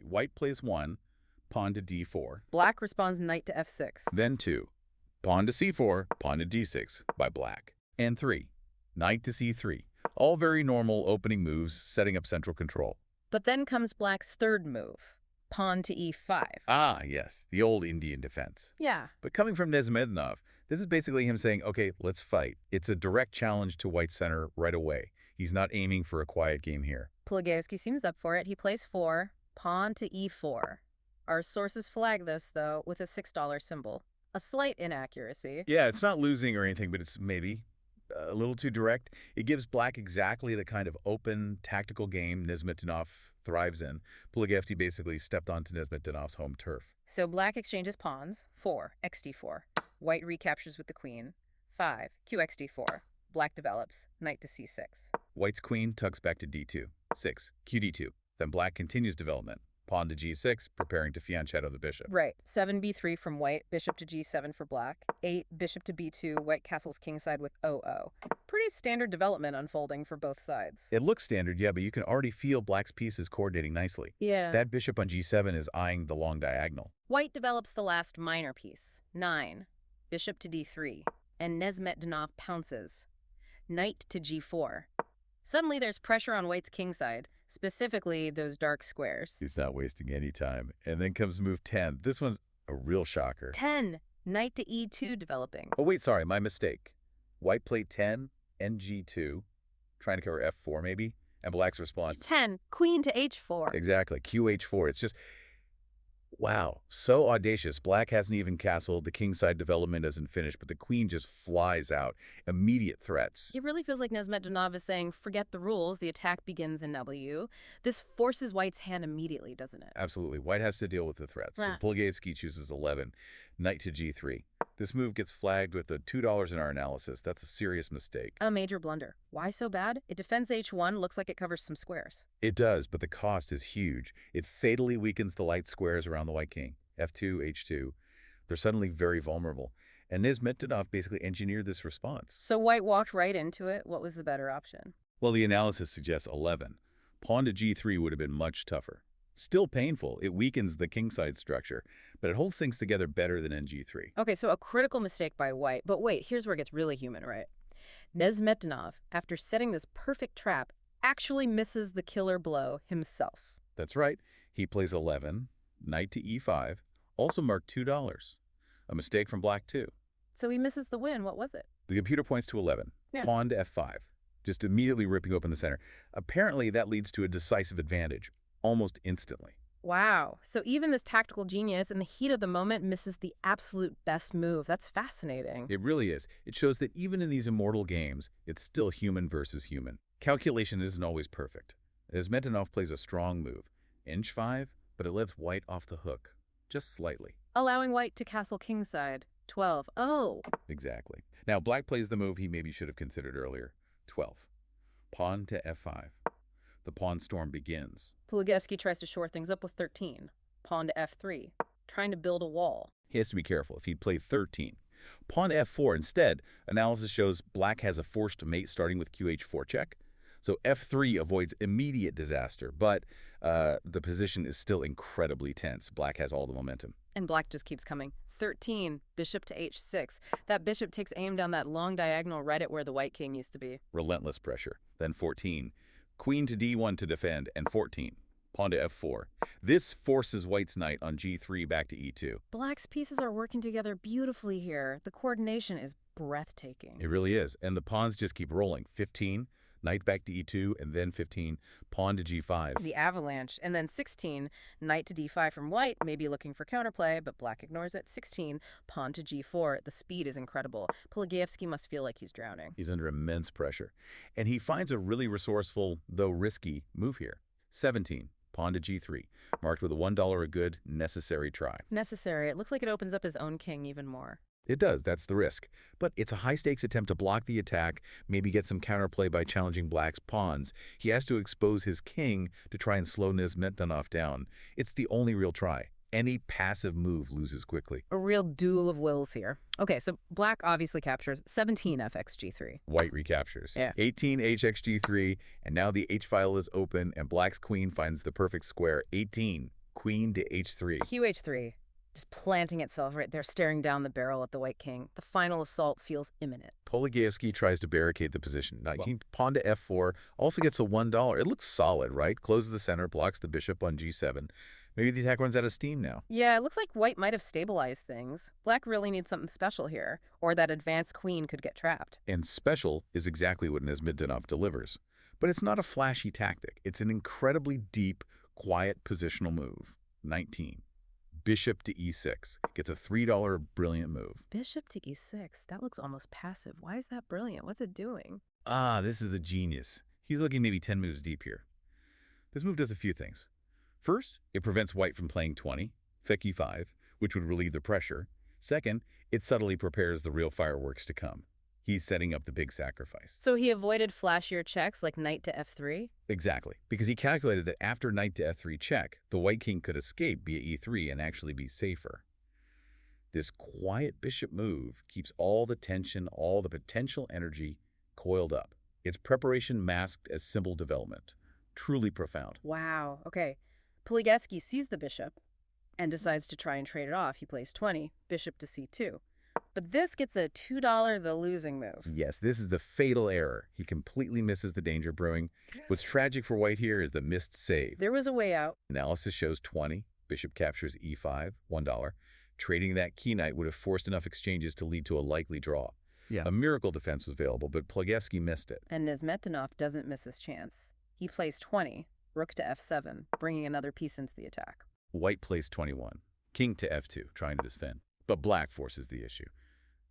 White plays 1, pawn to d4. Black responds knight to f6. Then 2, pawn to c4, pawn to d6 by black. And 3, knight to c3. All very normal opening moves, setting up central control. But then comes black's third move, pawn to e5. Ah, yes, the old Indian defense. Yeah. But coming from Nezhmetdinov, this is basically him saying, okay, let's fight. It's a direct challenge to white center right away. He's not aiming for a quiet game here. Polugaevsky seems up for it. He plays 4, pawn to e4. Our sources flag this, though, with a $6 symbol. A slight inaccuracy. Yeah, it's not losing or anything, but it's maybe a little too direct. It gives black exactly the kind of open, tactical game Nezhmetdinov thrives in. Polugaevsky basically stepped onto Nezhmetdinov's home turf. So black exchanges pawns, 4, xd4. White recaptures with the queen, 5, qxd4. Black develops, knight to c6. White's queen tucks back to d2, 6, qd2. Then black continues development. Pawn to g6, preparing to fianchetto the bishop. Right. 7 b3 from white, bishop to g7 for black. 8, bishop to b2, white castles kingside with 0-0. Pretty standard development unfolding for both sides. It looks standard, yeah, but you can already feel black's pieces coordinating nicely. Yeah. That bishop on g7 is eyeing the long diagonal. White develops the last minor piece, 9, bishop to d3, and Nezhmetdinov pounces. Knight to g4. Suddenly there's pressure on white's kingside, specifically those dark squares. He's not wasting any time. And then comes move 10. This one's a real shocker. 10, knight to e2 developing. Oh, wait, sorry, my mistake. White played 10, ng2, trying to cover f4 maybe, and black's response. 10, queen to h4. Exactly, qh4. It's just, wow, so audacious. Black hasn't even castled, the kingside development isn't finished, but the queen just flies out. Immediate threats. It really feels like Nezhmetdinov is saying, forget the rules, the attack begins in W. This forces white's hand immediately, doesn't it? Absolutely. White has to deal with the threats. Yeah. Polugaevsky chooses 11, knight to g3. This move gets flagged with a $2 in our analysis. That's a serious mistake. A major blunder. Why so bad? It defends h1, looks like it covers some squares. It does, but the cost is huge. It fatally weakens the light squares around the white king. f2, h2. They're suddenly very vulnerable. And Nezhmetdinov basically engineered this response. So white walked right into it. What was the better option? Well, the analysis suggests 11. Pawn to g3 would have been much tougher. Still painful. It weakens the kingside structure, but it holds things together better than ng3. Okay, so a critical mistake by white. But wait, here's where it gets really human, right? Nezhmetdinov, after setting this perfect trap, actually misses the killer blow himself. That's right. He plays 11, knight to e5, also marked $2. A mistake from black, too. So he misses the win. What was it? The computer points to 11, pawn to f5, just immediately ripping open the center. Apparently, that leads to a decisive advantage, almost instantly. Wow. So even this tactical genius in the heat of the moment misses the absolute best move. That's fascinating. It really is. It shows that even in these immortal games, it's still human versus human. Calculation isn't always perfect. Nezhmetdinov plays a strong move, h5, but it lets white off the hook, just slightly. Allowing white to castle kingside. 12. Oh. Exactly. Now, black plays the move he maybe should have considered earlier. 12. Pawn to f5. The pawn storm begins. Polugaevsky tries to shore things up with 13. Pawn to f3. Trying to build a wall. He has to be careful if he'd played 13. Pawn to f4 instead, analysis shows black has a forced mate starting with qh4 check. So f3 avoids immediate disaster, but the position is still incredibly tense. Black has all the momentum. And black just keeps coming. 13, bishop to h6. That bishop takes aim down that long diagonal right at where the white king used to be. Relentless pressure. Then 14. Queen to d1 to defend, and 14. Pawn to f4. This forces white's knight on g3 back to e2. Black's pieces are working together beautifully here. The coordination is breathtaking. It really is. And the pawns just keep rolling. 15, knight back to e2, and then 15, pawn to g5. The avalanche. And then 16, knight to d5 from white, maybe looking for counterplay, but black ignores it. 16, pawn to g4. The speed is incredible. Polugaevsky must feel like he's drowning. He's under immense pressure. And he finds a really resourceful, though risky, move here. 17, pawn to g3, marked with a $1 a good, necessary try. Necessary. It looks like it opens up his own king even more. It does, that's the risk. But it's a high-stakes attempt to block the attack, maybe get some counterplay by challenging black's pawns. He has to expose his king to try and slow Nezhmetdinov down. It's the only real try. Any passive move loses quickly. A real duel of wills here. Okay, so black obviously captures 17 fxg3. White recaptures. Yeah. 18 hxg3, and now the h-file is open, and black's queen finds the perfect square. 18, queen to h3. QH3, just planting itself right there, staring down the barrel at the white king. The final assault feels imminent. Polugaevsky tries to barricade the position. King pawn to f4 also gets a $1. It looks solid, right? Closes the center, blocks the bishop on g7. Maybe the attack runs out of steam now. Yeah, it looks like white might have stabilized things. Black really needs something special here, or that advanced queen could get trapped. And special is exactly what Nezhmetdinov delivers. But it's not a flashy tactic. It's an incredibly deep, quiet positional move. 19. Bishop to e6. Gets a $3 brilliant move. Bishop to e6, that looks almost passive. Why is that brilliant? What's it doing? This is a genius. He's looking maybe 10 moves deep here. This move does a few things. First, it prevents white from playing 20, thick e5, which would relieve the pressure. Second, it subtly prepares the real fireworks to come. He's setting up the big sacrifice. So he avoided flashier checks like knight to f3? Exactly, because he calculated that after knight to f3 check, the white king could escape via e3 and actually be safer. This quiet bishop move keeps all the tension, all the potential energy coiled up. It's preparation masked as simple development. Truly profound. Wow, okay. Polugaevsky sees the bishop and decides to try and trade it off. He plays 20, bishop to c2. But this gets a $2 the losing move. Yes, this is the fatal error. He completely misses the danger brewing. What's tragic for white here is the missed save. There was a way out. Analysis shows 20. Bishop captures e5, $1. Trading that key knight would have forced enough exchanges to lead to a likely draw. Yeah. A miracle defense was available, but Polugaevsky missed it. And Nezhmetdinov doesn't miss his chance. He plays 20, rook to f7, bringing another piece into the attack. White plays 21. King to f2, trying to defend. But black forces the issue.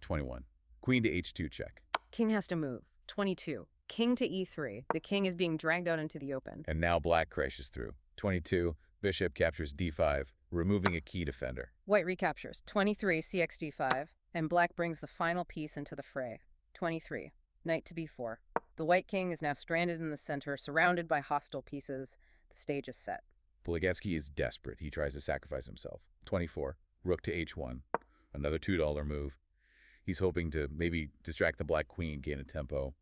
21. Queen to h2 check. King has to move. 22. King to e3. The king is being dragged out into the open. And now black crashes through. 22. Bishop captures d5, removing a key defender. White recaptures. 23, cx d5. And black brings the final piece into the fray. 23. Knight to b4. The white king is now stranded in the center, surrounded by hostile pieces. The stage is set. Polugaevsky is desperate. He tries to sacrifice himself. 24. Rook to h1. Another $2 move. He's hoping to maybe distract the black queen, gain a tempo,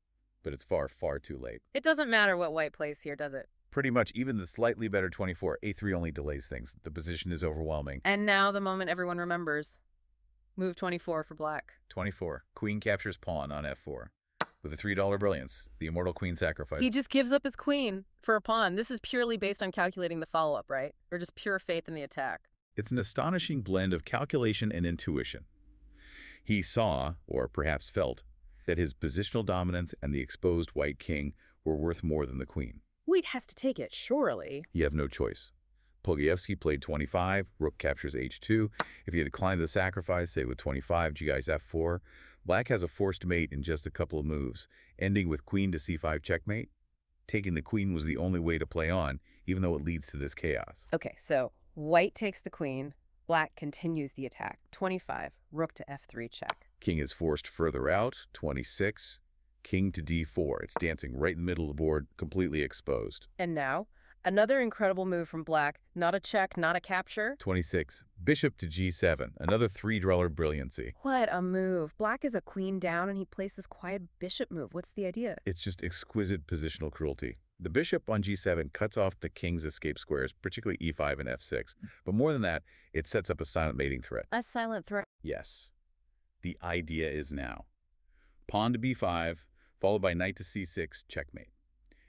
but it's far, far too late. It doesn't matter what white plays here, does it? Pretty much, even the slightly better 24, a3 only delays things. The position is overwhelming. And now the moment everyone remembers. Move 24 for black. 24. Queen captures pawn on f4. With a $3 brilliance, the immortal queen sacrifice. He just gives up his queen for a pawn. This is purely based on calculating the follow-up, right? Or just pure faith in the attack. It's an astonishing blend of calculation and intuition. He saw, or perhaps felt, that his positional dominance and the exposed white king were worth more than the queen. White has to take it, surely. You have no choice. Polugaevsky played 25, rook captures h2. If he had declined the sacrifice, say with 25, g guys f4, black has a forced mate in just a couple of moves, ending with queen to c5 checkmate. Taking the queen was the only way to play on, even though it leads to this chaos. Okay, so white takes the queen. Black continues the attack. 25, rook to f3 check. King is forced further out. 26, king to d4. It's dancing right in the middle of the board, completely exposed. And now, another incredible move from black. Not a check, not a capture. 26, bishop to g7. Another $3 brilliancy. What a move. Black is a queen down and he plays this quiet bishop move. What's the idea? It's just exquisite positional cruelty. The bishop on g7 cuts off the king's escape squares, particularly e5 and f6. But more than that, it sets up a silent mating threat. A silent threat. Yes. The idea is now. Pawn to b5, followed by knight to c6, checkmate.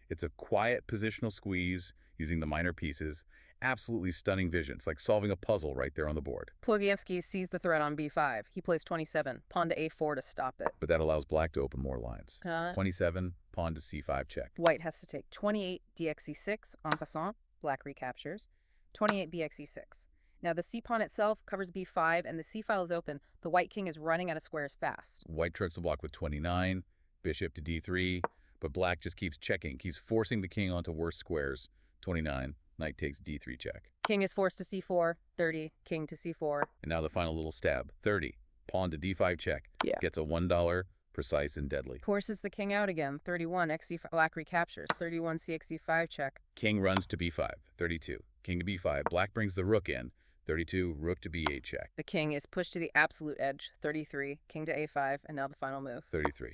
It's a quiet positional squeeze using the minor pieces. Absolutely stunning vision. It's like solving a puzzle right there on the board. Polugaevsky sees the threat on b5. He plays 27, pawn to a4 to stop it. But that allows black to open more lines. 27, pawn to c5 check. White has to take 28 dxe6 en passant. Black recaptures. 28 bxe6. Now the c-pawn itself covers b5 and the c-file is open. The white king is running out of squares fast. White tries to block with 29, bishop to d3, but black just keeps checking, keeps forcing the king onto worse squares. 29, knight takes d3 check. King is forced to c4, 30, king to c4. And now the final little stab. 30, pawn to d5 check. Yeah. Gets a $1, precise and deadly. Forces the king out again. 31, xe5, black recaptures. 31, cxe5 check. King runs to b5. 32, king to b5. Black brings the rook in. 32, rook to b8 check. The king is pushed to the absolute edge. 33, king to a5, and now the final move. 33,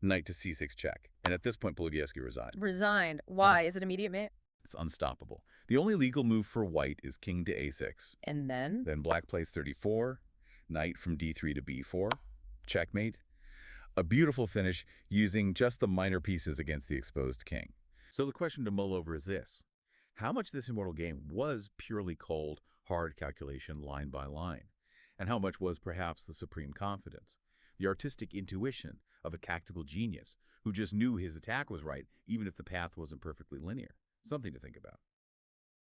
knight to c6 check. And at this point, Polugaevsky resigned. Resigned. Why? Is it immediate mate? It's unstoppable. The only legal move for white is king to a6. And then? Then black plays 34, knight from d3 to b4, checkmate. A beautiful finish using just the minor pieces against the exposed king. So the question to mull over is this. How much this immortal game was purely cold, hard calculation line by line? And how much was perhaps the supreme confidence, the artistic intuition of a tactical genius who just knew his attack was right even if the path wasn't perfectly linear? Something to think about.